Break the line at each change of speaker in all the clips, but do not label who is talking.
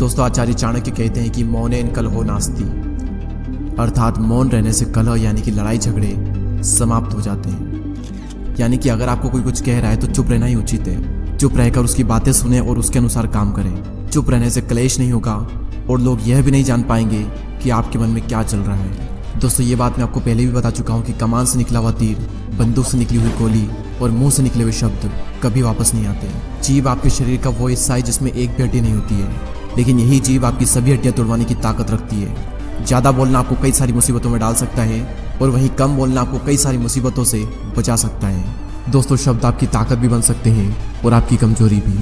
दोस्तों, आचार्य चाणक्य कहते हैं कि मौनेन कलहो नास्ति, अर्थात मौन रहने से कलह यानी कि लड़ाई झगड़े समाप्त हो जाते हैं। यानी कि अगर आपको कोई कुछ कह रहा है तो चुप रहना ही उचित है। चुप रहकर उसकी बातें सुने और उसके अनुसार काम करें। चुप रहने से क्लेश नहीं होगा और लोग यह भी नहीं जान पाएंगे कि आपके मन में क्या चल रहा है। दोस्तों, ये बात मैं आपको पहले भी बता चुका हूँ कि कमान से निकला हुआ तीर, बंदूक से निकली हुई गोली और मुंह से निकले हुए शब्द कभी वापस नहीं आते। जीभ आपके शरीर का वो हिस्सा है जिसमें एक भी हड्डी नहीं होती है, लेकिन यही जीभ आपकी सभी हड्डियां तोड़वाने की ताकत रखती है। ज़्यादा बोलना आपको कई सारी मुसीबतों में डाल सकता है और वहीं कम बोलना आपको कई सारी मुसीबतों से बचा सकता है। दोस्तों, शब्द आपकी ताकत भी बन सकते हैं और आपकी कमजोरी भी।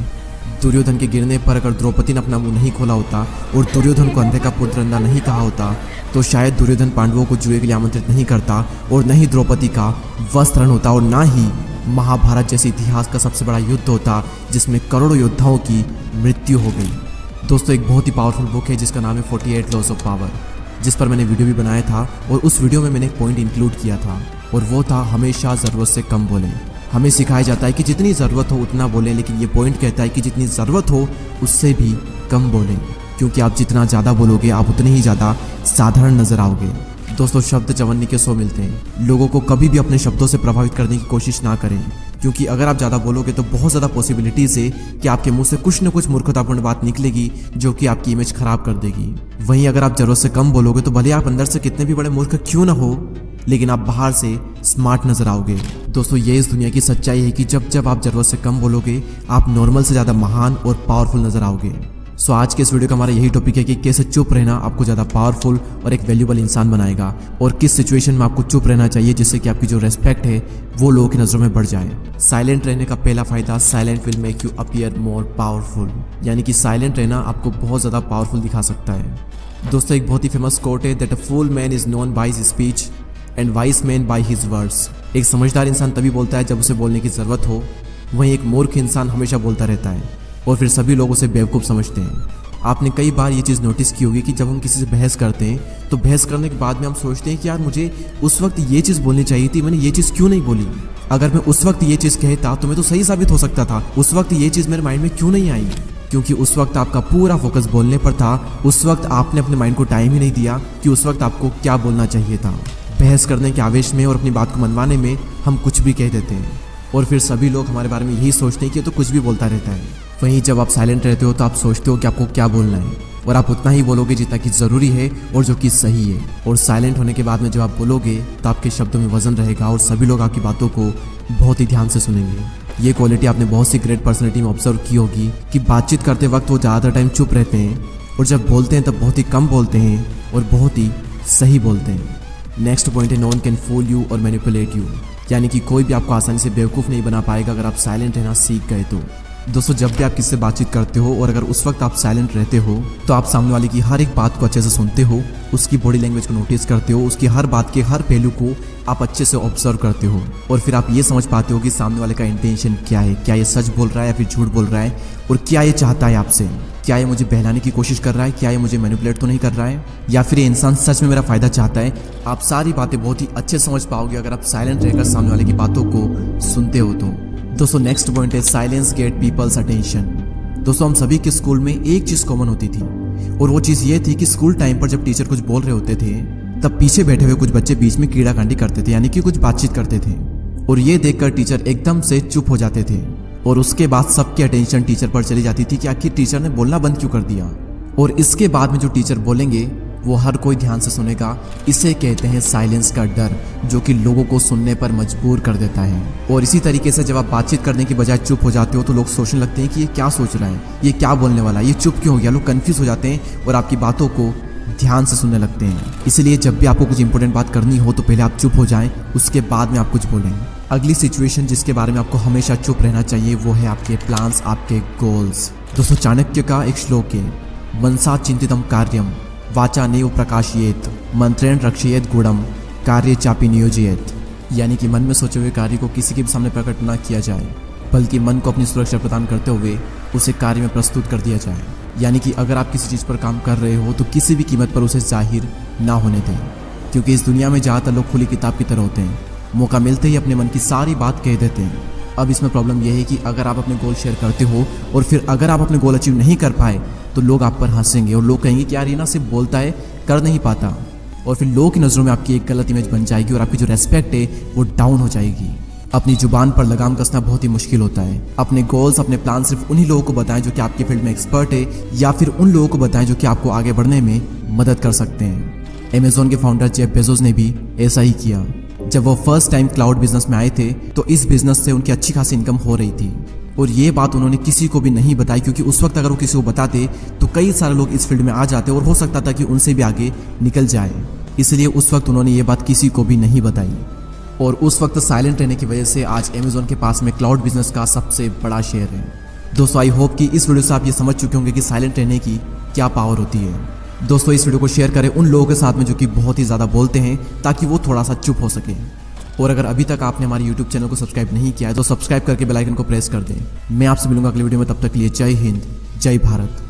दुर्योधन के गिरने पर अगर द्रौपदी ने अपना मुंह नहीं खोला होता और दुर्योधन को अंधे का पुत्र अंधा नहीं कहा होता तो शायद दुर्योधन पांडवों को जुए के लिए आमंत्रित नहीं करता और न ही द्रौपदी का वस्त्रण होता और ना ही महाभारत जैसे इतिहास का सबसे बड़ा युद्ध होता जिसमें करोड़ों योद्धाओं की मृत्यु हो गई। दोस्तों, एक बहुत ही पावरफुल बुक है जिसका नाम है 48 लॉज ऑफ पावर, जिस पर मैंने वीडियो भी बनाया था और उस वीडियो में मैंने एक पॉइंट इंक्लूड किया था और वो था हमेशा ज़रूरत से कम बोलें। हमें सिखाया जाता है कि जितनी ज़रूरत हो उतना बोलें, लेकिन ये पॉइंट कहता है कि जितनी ज़रूरत हो उससे भी कम बोलें, क्योंकि आप जितना ज़्यादा बोलोगे आप उतने ही ज़्यादा साधारण नजर आओगे। दोस्तों, शब्द चवन्नी के 100 मिलते हैं। लोगों को कभी भी अपने शब्दों से प्रभावित करने की कोशिश ना करें, क्योंकि अगर आप ज़्यादा बोलोगे तो बहुत ज़्यादा पॉसिबिलिटीज़ है कि आपके मुंह से कुछ न कुछ मूर्खतापूर्ण बात निकलेगी जो कि आपकी इमेज खराब कर देगी। वहीं अगर आप ज़रूरत से कम बोलोगे तो भले आप अंदर से कितने भी बड़े मूर्ख क्यों ना हो, लेकिन आप बाहर से स्मार्ट नजर आओगे। दोस्तों, ये इस दुनिया की सच्चाई है कि जब जब आप ज़रूरत से कम बोलोगे आप नॉर्मल से ज़्यादा महान और पावरफुल नजर आओगे। सो आज के इस वीडियो का हमारा यही टॉपिक है कि कैसे चुप रहना आपको ज़्यादा पावरफुल और एक वैल्यूबल इंसान बनाएगा और किस सिचुएशन में आपको चुप रहना चाहिए जिससे कि आपकी जो रेस्पेक्ट है वो लोगों की नज़रों में बढ़ जाए। साइलेंट रहने का पहला फायदा, silent will make you appear more powerful, यानी कि साइलेंट रहना आपको बहुत ज़्यादा पावरफुल दिखा सकता है। दोस्तों, एक बहुत ही फेमस कोट है that a fool man is known by his speech and wise man by his words. एक समझदार इंसान तभी बोलता है जब उसे बोलने की ज़रूरत हो, वहीं एक मूर्ख इंसान हमेशा बोलता रहता है और फिर सभी लोग उसे बेवकूफ़ समझते हैं। आपने कई बार ये चीज़ नोटिस की होगी कि जब हम किसी से बहस करते हैं तो बहस करने के बाद में हम सोचते हैं कि यार मुझे उस वक्त ये चीज़ बोलनी चाहिए थी, मैंने ये चीज़ क्यों नहीं बोली। अगर मैं उस वक्त ये चीज़ कहता तो मैं तो सही साबित हो सकता था। उस वक्त ये चीज़ मेरे माइंड में क्यों नहीं आई, क्योंकि उस वक्त आपका पूरा फोकस बोलने पर था। उस वक्त आपने अपने माइंड को टाइम ही नहीं दिया कि उस वक्त आपको क्या बोलना चाहिए था। बहस करने के आवेश में और अपनी बात को मनवाने में हम कुछ भी कह देते हैं और फिर सभी लोग हमारे बारे में यही सोचते हैं कि तो कुछ भी बोलता रहता है। वहीं जब आप साइलेंट रहते हो तो आप सोचते हो कि आपको क्या बोलना है और आप उतना ही बोलोगे जितना कि ज़रूरी है और जो कि सही है। और साइलेंट होने के बाद में जब आप बोलोगे तो आपके शब्दों में वजन रहेगा और सभी लोग आपकी बातों को बहुत ही ध्यान से सुनेंगे। ये क्वालिटी आपने बहुत सी ग्रेट पर्सनैलिटी में ऑब्जर्व की होगी कि बातचीत करते वक्त वो ज़्यादातर टाइम चुप रहते हैं और जब बोलते हैं तब बहुत ही कम बोलते हैं और बहुत ही सही बोलते हैं। नेक्स्ट पॉइंट है no one can fool you और मैनिपुलेट यू, यानी कि कोई भी आपको आसानी से बेवकूफ़ नहीं बना पाएगा अगर आप साइलेंट रहना सीख गए तो। दोस्तों, जब भी आप किससे बातचीत करते हो और अगर उस वक्त आप साइलेंट रहते हो तो आप सामने वाले की हर एक बात को अच्छे से सुनते हो, उसकी बॉडी लैंग्वेज को नोटिस करते हो, उसकी हर बात के हर पहलू को आप अच्छे से ऑब्जर्व करते हो और फिर आप ये समझ पाते हो कि सामने वाले का इंटेंशन क्या है। क्या ये सच बोल रहा है या फिर झूठ बोल रहा है और क्या ये चाहता है आपसे। क्या ये मुझे बहलाने की कोशिश कर रहा है, क्या ये मुझे मैनिपुलेट तो नहीं कर रहा है, या फिर ये इंसान सच में मेरा फ़ायदा चाहता है। आप सारी बातें बहुत ही अच्छे समझ पाओगे अगर आप साइलेंट रहकर सामने वाले की बातों को सुनते हो तो। दोस्तों, नेक्स्ट पॉइंट है साइलेंस गेट पीपल्स अटेंशन। दोस्तों, हम सभी के स्कूल में एक चीज़ कॉमन होती थी और वो चीज़ ये थी कि स्कूल टाइम पर जब टीचर कुछ बोल रहे होते थे तब पीछे बैठे हुए कुछ बच्चे बीच में कीड़ा कांडी करते थे, यानी कि कुछ बातचीत करते थे और ये देखकर टीचर एकदम से चुप हो जाते थे और उसके बाद सबकी अटेंशन टीचर पर चली जाती थी कि आखिर टीचर ने बोलना बंद क्यों कर दिया। और इसके बाद में जो टीचर बोलेंगे वो हर कोई ध्यान से सुनेगा। इसे कहते हैं साइलेंस का डर, जो कि लोगों को सुनने पर मजबूर कर देता है। और इसी तरीके से जब आप बातचीत करने की बजाय चुप हो जाते हो तो लोग सोचने लगते हैं कि ये क्या सोच रहा है, ये क्या बोलने वाला है, ये चुप क्यों हो गया। लोग कंफ्यूज हो जाते हैं और आपकी बातों को ध्यान से सुनने लगते हैं। इसलिए जब भी आपको कुछ इंपॉर्टेंट बात करनी हो तो पहले आप चुप हो जाएं, उसके बाद में आप कुछ बोलें। अगली सिचुएशन जिसके बारे में आपको हमेशा चुप रहना चाहिए वो है आपके प्लान्स, आपके गोल्स। दोस्तों, चाणक्य का एक श्लोक है मनसा चिंतितम कार्यम वाचा नेव प्रकाशयेत मंत्रेण रक्षयेत गुणम कार्य चापी नियोजयेत, यानी कि मन में सोचे हुए कार्य को किसी के भी सामने प्रकट न किया जाए बल्कि मन को अपनी सुरक्षा प्रदान करते हुए उसे कार्य में प्रस्तुत कर दिया जाए। यानी कि अगर आप किसी चीज़ पर काम कर रहे हो तो किसी भी कीमत पर उसे जाहिर ना होने दें, क्योंकि इस दुनिया में ज़्यादातर लोग खुली किताब की तरह होते हैं, मौका मिलते ही अपने मन की सारी बात कह देते हैं। अब इसमें प्रॉब्लम यह है कि अगर आप अपने गोल शेयर करते हो और फिर अगर आप अपने गोल अचीव नहीं कर पाए तो लोग आप पर हंसेंगे और लोग कहेंगे कि यार ये ना सिर्फ बोलता है, कर नहीं पाता। और फिर लोगों की नज़रों में आपकी एक गलत इमेज बन जाएगी और आपकी जो रेस्पेक्ट है वो डाउन हो जाएगी। अपनी जुबान पर लगाम कसना बहुत ही मुश्किल होता है। अपने गोल्स, अपने प्लान सिर्फ उन्हीं लोगों को बताएं जो कि आपकी फील्ड में एक्सपर्ट है, या फिर उन लोगों को बताएं जो कि आपको आगे बढ़ने में मदद कर सकते हैं। अमेज़ॉन के फाउंडर जेफ बेजोस ने भी ऐसा ही किया। जब वो फर्स्ट टाइम क्लाउड बिजनेस में आए थे तो इस बिजनेस से उनकी अच्छी खासी इनकम हो रही थी, और ये बात उन्होंने किसी को भी नहीं बताई, क्योंकि उस वक्त अगर वो किसी को बताते तो कई सारे लोग इस फील्ड में आ जाते और हो सकता था कि उनसे भी आगे निकल जाए। इसलिए उस वक्त उन्होंने ये बात किसी को भी नहीं बताई, और उस वक्त साइलेंट रहने की वजह से आज अमेज़ॉन के पास में क्लाउड बिजनेस का सबसे बड़ा शेयर है। दोस्तों, आई होप कि इस वीडियो से आप ये समझ चुके होंगे कि साइलेंट रहने की क्या पावर होती है। दोस्तों, इस वीडियो को शेयर करें उन लोगों के साथ में जो कि बहुत ही ज़्यादा बोलते हैं, ताकि वो थोड़ा सा चुप हो सके। और अगर अभी तक आपने हमारे YouTube चैनल को सब्सक्राइब नहीं किया है तो सब्सक्राइब करके बेल आइकन को प्रेस कर दें। मैं आपसे मिलूंगा अगली वीडियो में, तब तक के लिए जय हिंद, जय भारत।